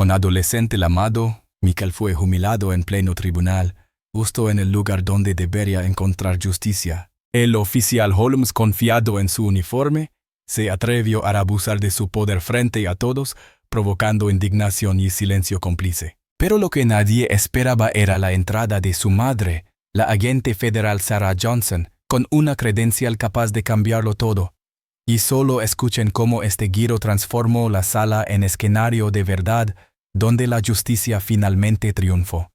Un adolescente lamado, Michael fue humillado en pleno tribunal, justo en el lugar donde debería encontrar justicia. El oficial Holmes, confiado en su uniforme, se atrevió a abusar de su poder frente a todos, provocando indignación y silencio cómplice. Pero lo que nadie esperaba era la entrada de su madre, la agente federal Sarah Johnson, con una credencial capaz de cambiarlo todo. Y solo escuchen cómo este giro transformó la sala en escenario de verdad, donde la justicia finalmente triunfó.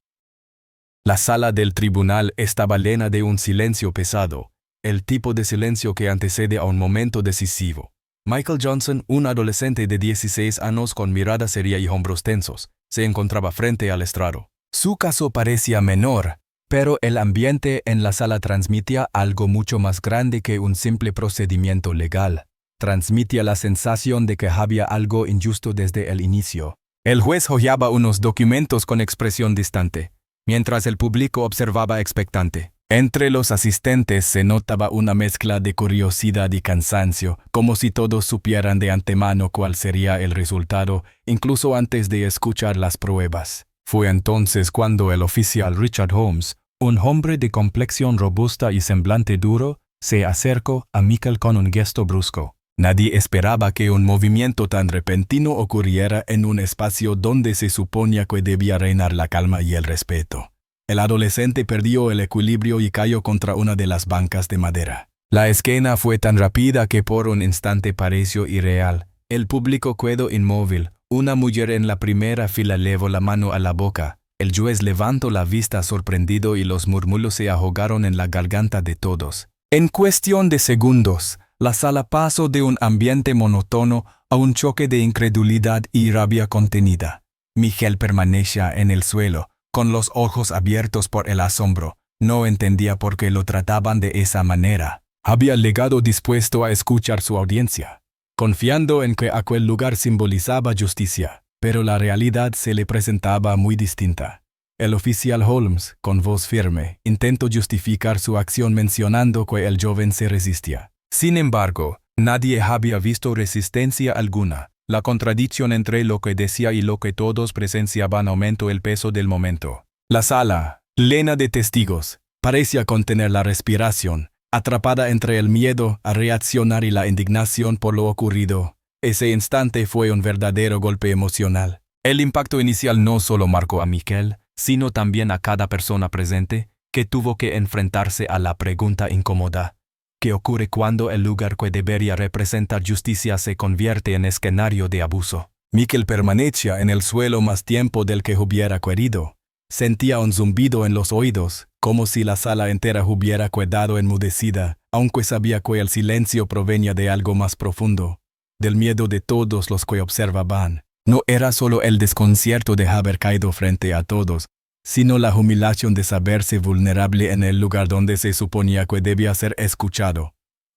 La sala del tribunal estaba llena de un silencio pesado, el tipo de silencio que antecede a un momento decisivo. Michael Johnson, un adolescente de 16 años con mirada seria y hombros tensos, se encontraba frente al estrado. Su caso parecía menor, pero el ambiente en la sala transmitía algo mucho más grande que un simple procedimiento legal. Transmitía la sensación de que había algo injusto desde el inicio. El juez hojeaba unos documentos con expresión distante, mientras el público observaba expectante. Entre los asistentes se notaba una mezcla de curiosidad y cansancio, como si todos supieran de antemano cuál sería el resultado, incluso antes de escuchar las pruebas. Fue entonces cuando el oficial Richard Holmes, un hombre de complexión robusta y semblante duro, se acercó a Michael con un gesto brusco. Nadie esperaba que un movimiento tan repentino ocurriera en un espacio donde se suponía que debía reinar la calma y el respeto. El adolescente perdió el equilibrio y cayó contra una de las bancas de madera. La escena fue tan rápida que por un instante pareció irreal. El público quedó inmóvil. Una mujer en la primera fila llevó la mano a la boca. El juez levantó la vista sorprendido y los murmullos se ahogaron en la garganta de todos. En cuestión de segundos, la sala pasó de un ambiente monótono a un choque de incredulidad y rabia contenida. Michael permanecía en el suelo, con los ojos abiertos por el asombro. No entendía por qué lo trataban de esa manera. Había llegado dispuesto a escuchar su audiencia, confiando en que aquel lugar simbolizaba justicia, pero la realidad se le presentaba muy distinta. El oficial Holmes, con voz firme, intentó justificar su acción mencionando que el joven se resistía. Sin embargo, nadie había visto resistencia alguna. La contradicción entre lo que decía y lo que todos presenciaban aumentó el peso del momento. La sala, llena de testigos, parecía contener la respiración, atrapada entre el miedo a reaccionar y la indignación por lo ocurrido. Ese instante fue un verdadero golpe emocional. El impacto inicial no solo marcó a Michael, sino también a cada persona presente, que tuvo que enfrentarse a la pregunta incómoda. ¿Qué ocurre cuando el lugar que debería representar justicia se convierte en escenario de abuso? Michael permanecía en el suelo más tiempo del que hubiera querido. Sentía un zumbido en los oídos, como si la sala entera hubiera quedado enmudecida, aunque sabía que el silencio provenía de algo más profundo, del miedo de todos los que observaban. No era solo el desconcierto de haber caído frente a todos, sino la humillación de saberse vulnerable en el lugar donde se suponía que debía ser escuchado.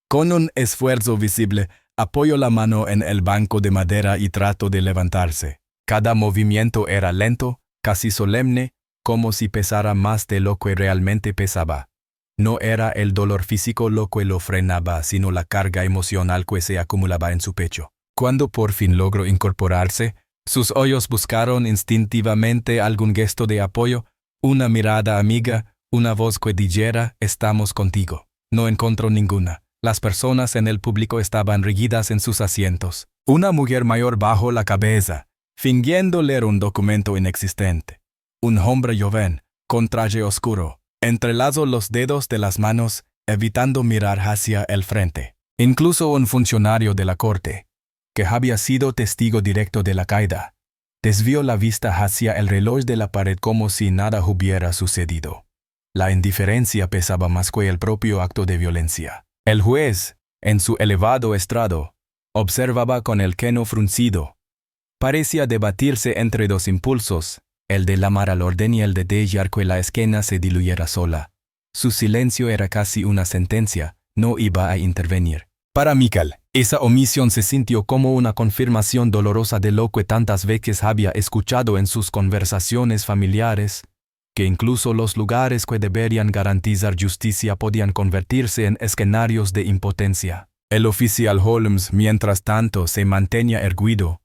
Con un esfuerzo visible, apoyó la mano en el banco de madera y trató de levantarse. Cada movimiento era lento, casi solemne, como si pesara más de lo que realmente pesaba. No era el dolor físico lo que lo frenaba, sino la carga emocional que se acumulaba en su pecho. Cuando por fin logró incorporarse, sus ojos buscaron instintivamente algún gesto de apoyo, una mirada amiga, una voz que dijera «estamos contigo». No encontró ninguna. Las personas en el público estaban rígidas en sus asientos. Una mujer mayor bajó la cabeza, fingiendo leer un documento inexistente. Un hombre joven, con traje oscuro, entrelazó los dedos de las manos, evitando mirar hacia el frente. Incluso un funcionario de la corte, que había sido testigo directo de la caída, desvió la vista hacia el reloj de la pared como si nada hubiera sucedido. La indiferencia pesaba más que el propio acto de violencia. El juez, en su elevado estrado, observaba con el ceño fruncido. Parecía debatirse entre dos impulsos, el de llamar al orden y el de dejar que la escena se diluyera sola. Su silencio era casi una sentencia, no iba a intervenir. Para Michael, esa omisión se sintió como una confirmación dolorosa de lo que tantas veces había escuchado en sus conversaciones familiares, que incluso los lugares que deberían garantizar justicia podían convertirse en escenarios de impotencia. El oficial Holmes, mientras tanto, se mantenía erguido,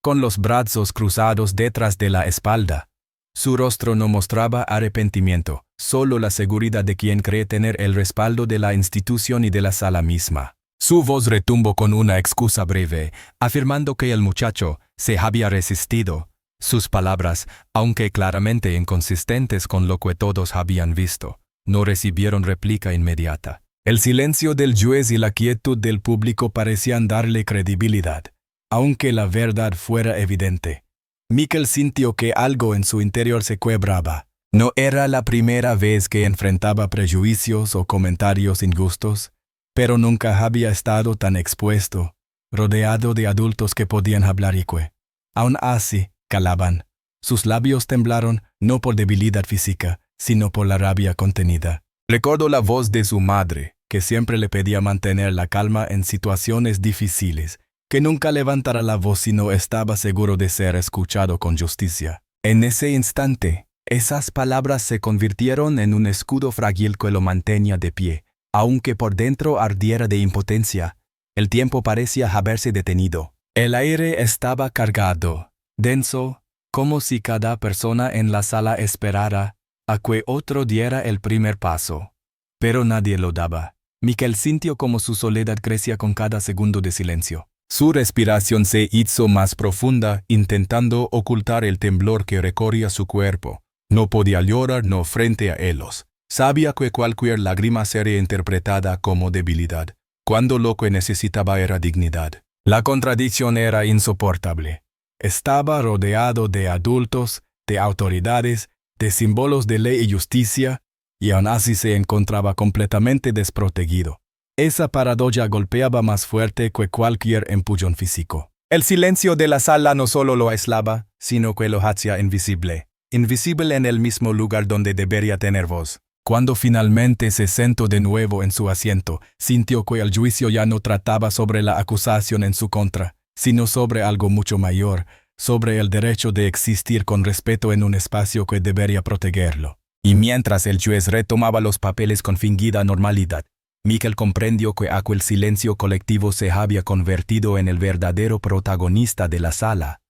con los brazos cruzados detrás de la espalda. Su rostro no mostraba arrepentimiento, solo la seguridad de quien cree tener el respaldo de la institución y de la sala misma. Su voz retumbó con una excusa breve, afirmando que el muchacho se había resistido. Sus palabras, aunque claramente inconsistentes con lo que todos habían visto, no recibieron réplica inmediata. El silencio del juez y la quietud del público parecían darle credibilidad, aunque la verdad fuera evidente. Mikel sintió que algo en su interior se quebraba. No era la primera vez que enfrentaba prejuicios o comentarios injustos, pero nunca había estado tan expuesto, rodeado de adultos que podían hablar y que, aún así, calaban. Sus labios temblaron no por debilidad física, sino por la rabia contenida. Recordó la voz de su madre, que siempre le pedía mantener la calma en situaciones difíciles, que nunca levantara la voz si no estaba seguro de ser escuchado con justicia. En ese instante, esas palabras se convirtieron en un escudo frágil que lo mantenía de pie. Aunque por dentro ardiera de impotencia, el tiempo parecía haberse detenido. El aire estaba cargado, denso, como si cada persona en la sala esperara a que otro diera el primer paso. Pero nadie lo daba. Mikel sintió como su soledad crecía con cada segundo de silencio. Su respiración se hizo más profunda, intentando ocultar el temblor que recorría su cuerpo. No podía llorar no frente a ellos. Sabía que cualquier lágrima sería interpretada como debilidad, cuando lo que necesitaba era dignidad. La contradicción era insoportable. Estaba rodeado de adultos, de autoridades, de símbolos de ley y justicia, y aún así se encontraba completamente desprotegido. Esa paradoja golpeaba más fuerte que cualquier empujón físico. El silencio de la sala no solo lo aislaba, sino que lo hacía invisible. Invisible en el mismo lugar donde debería tener voz. Cuando finalmente se sentó de nuevo en su asiento, sintió que el juicio ya no trataba sobre la acusación en su contra, sino sobre algo mucho mayor, sobre el derecho de existir con respeto en un espacio que debería protegerlo. Y mientras el juez retomaba los papeles con fingida normalidad, Mikel comprendió que aquel silencio colectivo se había convertido en el verdadero protagonista de la sala.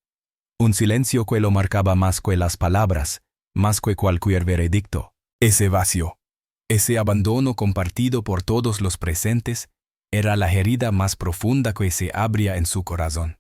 Un silencio que lo marcaba más que las palabras, más que cualquier veredicto. Ese vacío, ese abandono compartido por todos los presentes, era la herida más profunda que se abría en su corazón.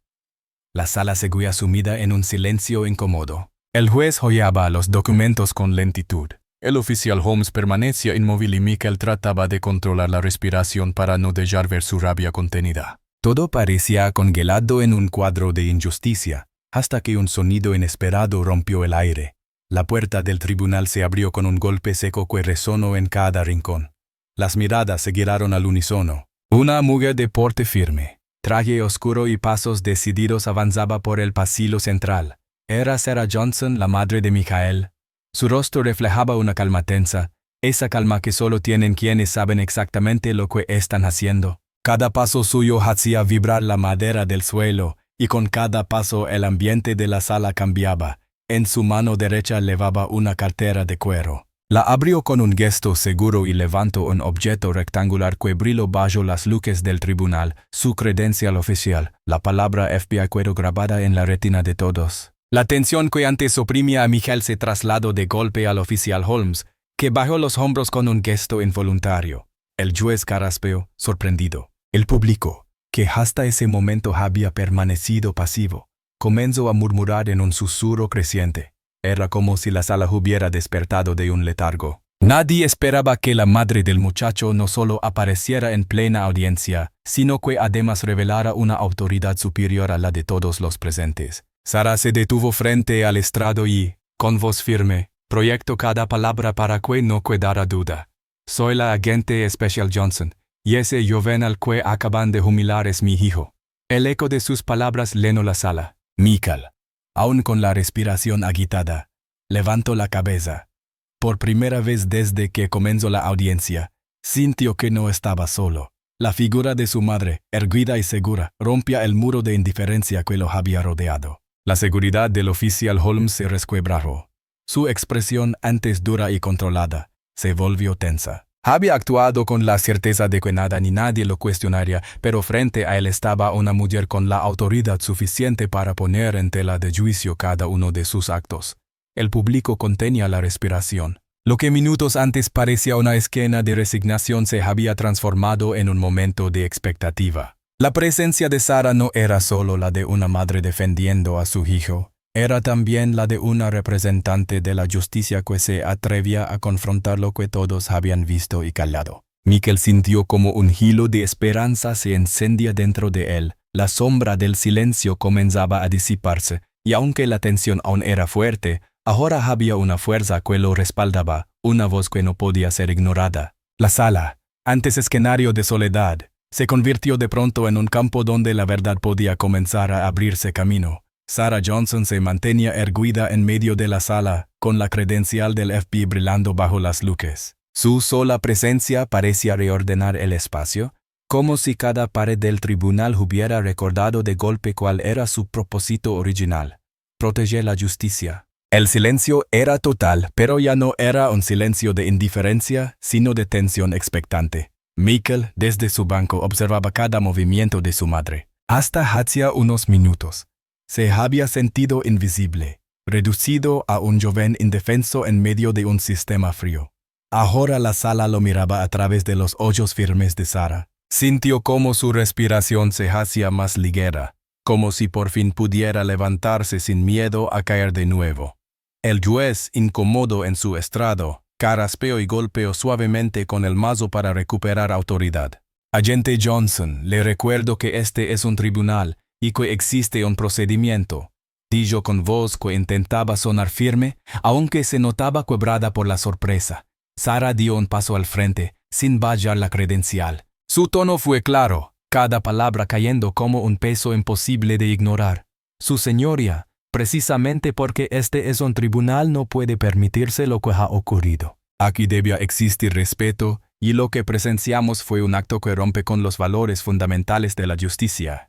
La sala seguía sumida en un silencio incómodo. El juez hojeaba los documentos con lentitud. El oficial Holmes permanecía inmóvil y Mikel trataba de controlar la respiración para no dejar ver su rabia contenida. Todo parecía congelado en un cuadro de injusticia, hasta que un sonido inesperado rompió el aire. La puerta del tribunal se abrió con un golpe seco que resonó en cada rincón. Las miradas se giraron al unísono. Una mujer de porte firme, traje oscuro y pasos decididos avanzaba por el pasillo central. Era Sarah Johnson, la madre de Michael. Su rostro reflejaba una calma tensa, esa calma que solo tienen quienes saben exactamente lo que están haciendo. Cada paso suyo hacía vibrar la madera del suelo, y con cada paso el ambiente de la sala cambiaba. En su mano derecha llevaba una cartera de cuero. La abrió con un gesto seguro y levantó un objeto rectangular que brilló bajo las luces del tribunal, su credencial oficial, la palabra FBI cuero grabada en la retina de todos. La tensión que antes oprimía a Michael se trasladó de golpe al oficial Holmes, que bajó los hombros con un gesto involuntario. El juez carraspeó, sorprendido. El público, que hasta ese momento había permanecido pasivo, comenzó a murmurar en un susurro creciente. Era como si la sala hubiera despertado de un letargo. Nadie esperaba que la madre del muchacho no solo apareciera en plena audiencia, sino que además revelara una autoridad superior a la de todos los presentes. Sarah se detuvo frente al estrado y, con voz firme, proyectó cada palabra para que no quedara duda. Soy la agente especial Johnson, y ese joven al que acaban de humilar es mi hijo. El eco de sus palabras llenó la sala. Mikel, aún con la respiración agitada, levantó la cabeza. Por primera vez desde que comenzó la audiencia, sintió que no estaba solo. La figura de su madre, erguida y segura, rompía el muro de indiferencia que lo había rodeado. La seguridad del oficial Holmes se resquebrajó. Su expresión, antes dura y controlada, se volvió tensa. Había actuado con la certeza de que nada ni nadie lo cuestionaría, pero frente a él estaba una mujer con la autoridad suficiente para poner en tela de juicio cada uno de sus actos. El público contenía la respiración. Lo que minutos antes parecía una escena de resignación se había transformado en un momento de expectativa. La presencia de Sara no era solo la de una madre defendiendo a su hijo, era también la de una representante de la justicia que se atrevía a confrontar lo que todos habían visto y callado. Mikel sintió como un hilo de esperanza se encendía dentro de él. La sombra del silencio comenzaba a disiparse, y aunque la tensión aún era fuerte, ahora había una fuerza que lo respaldaba, una voz que no podía ser ignorada. La sala, antes escenario de soledad, se convirtió de pronto en un campo donde la verdad podía comenzar a abrirse camino. Sarah Johnson se mantenía erguida en medio de la sala, con la credencial del FBI brillando bajo las luces. Su sola presencia parecía reordenar el espacio, como si cada pared del tribunal hubiera recordado de golpe cuál era su propósito original: proteger la justicia. El silencio era total, pero ya no era un silencio de indiferencia, sino de tensión expectante. Mikel, desde su banco, observaba cada movimiento de su madre. Hasta hacía unos minutos se había sentido invisible, reducido a un joven indefenso en medio de un sistema frío. Ahora la sala lo miraba a través de los ojos firmes de Sara. Sintió como su respiración se hacía más ligera, como si por fin pudiera levantarse sin miedo a caer de nuevo. El juez, incómodo en su estrado, carraspeó y golpeó suavemente con el mazo para recuperar autoridad. Agente Johnson, le recuerdo que este es un tribunal y que existe un procedimiento, dijo con voz que intentaba sonar firme, aunque se notaba quebrada por la sorpresa. Sara dio un paso al frente, sin bajar la credencial. Su tono fue claro, cada palabra cayendo como un peso imposible de ignorar. Su señoría, precisamente porque este es un tribunal, no puede permitirse lo que ha ocurrido. Aquí debía existir respeto, y lo que presenciamos fue un acto que rompe con los valores fundamentales de la justicia.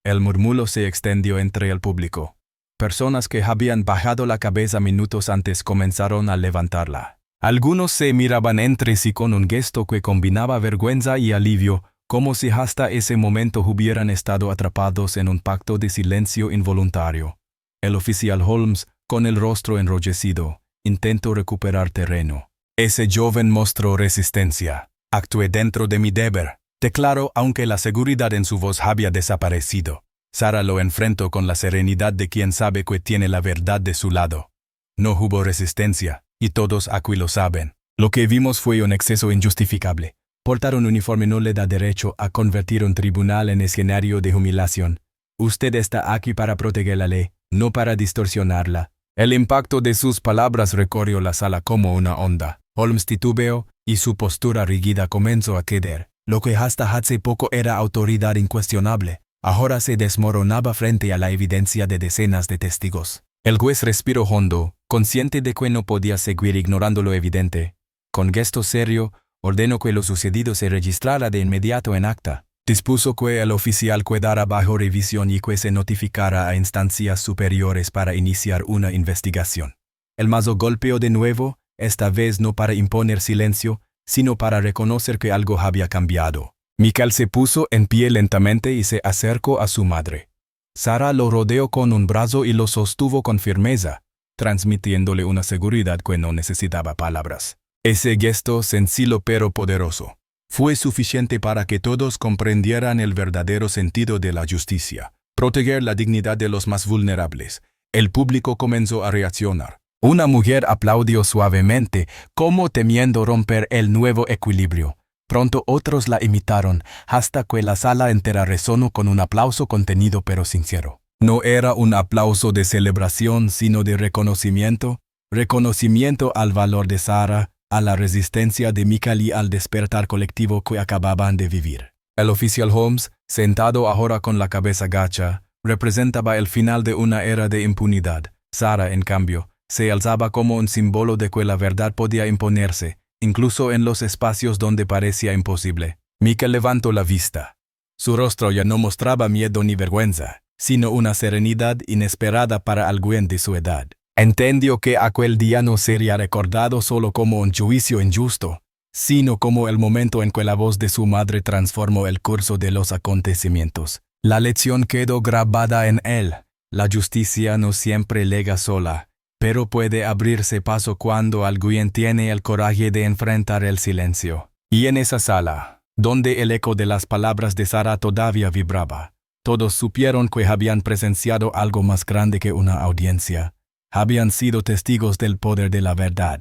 El murmullo se extendió entre el público. Personas que habían bajado la cabeza minutos antes comenzaron a levantarla. Algunos se miraban entre sí con un gesto que combinaba vergüenza y alivio, como si hasta ese momento hubieran estado atrapados en un pacto de silencio involuntario. El oficial Holmes, con el rostro enrojecido, intentó recuperar terreno. Ese joven mostró resistencia. Actué dentro de mi deber, declaró, aunque la seguridad en su voz había desaparecido. Sara lo enfrentó con la serenidad de quien sabe que tiene la verdad de su lado. No hubo resistencia, y todos aquí lo saben. Lo que vimos fue un exceso injustificable. Portar un uniforme no le da derecho a convertir un tribunal en escenario de humillación. Usted está aquí para proteger la ley, no para distorsionarla. El impacto de sus palabras recorrió la sala como una onda. Holmes titubeó, y su postura rígida comenzó a ceder. Lo que hasta hace poco era autoridad incuestionable, ahora se desmoronaba frente a la evidencia de decenas de testigos. El juez respiró hondo, consciente de que no podía seguir ignorando lo evidente. Con gesto serio, ordenó que lo sucedido se registrara de inmediato en acta. Dispuso que el oficial quedara bajo revisión y que se notificara a instancias superiores para iniciar una investigación. El mazo golpeó de nuevo, esta vez no para imponer silencio, sino para reconocer que algo había cambiado. Mikel se puso en pie lentamente y se acercó a su madre. Sara lo rodeó con un brazo y lo sostuvo con firmeza, transmitiéndole una seguridad que no necesitaba palabras. Ese gesto sencillo pero poderoso fue suficiente para que todos comprendieran el verdadero sentido de la justicia: proteger la dignidad de los más vulnerables. El público comenzó a reaccionar. Una mujer aplaudió suavemente, como temiendo romper el nuevo equilibrio. Pronto otros la imitaron, hasta que la sala entera resonó con un aplauso contenido pero sincero. No era un aplauso de celebración, sino de reconocimiento. Reconocimiento al valor de Sara, a la resistencia de Mikel y al despertar colectivo que acababan de vivir. El oficial Holmes, sentado ahora con la cabeza gacha, representaba el final de una era de impunidad. Sara, en cambio, se alzaba como un símbolo de que la verdad podía imponerse, incluso en los espacios donde parecía imposible. Mikel levantó la vista. Su rostro ya no mostraba miedo ni vergüenza, sino una serenidad inesperada para alguien de su edad. Entendió que aquel día no sería recordado solo como un juicio injusto, sino como el momento en que la voz de su madre transformó el curso de los acontecimientos. La lección quedó grabada en él. La justicia no siempre llega sola, pero puede abrirse paso cuando alguien tiene el coraje de enfrentar el silencio. Y en esa sala, donde el eco de las palabras de Sara todavía vibraba, todos supieron que habían presenciado algo más grande que una audiencia. Habían sido testigos del poder de la verdad.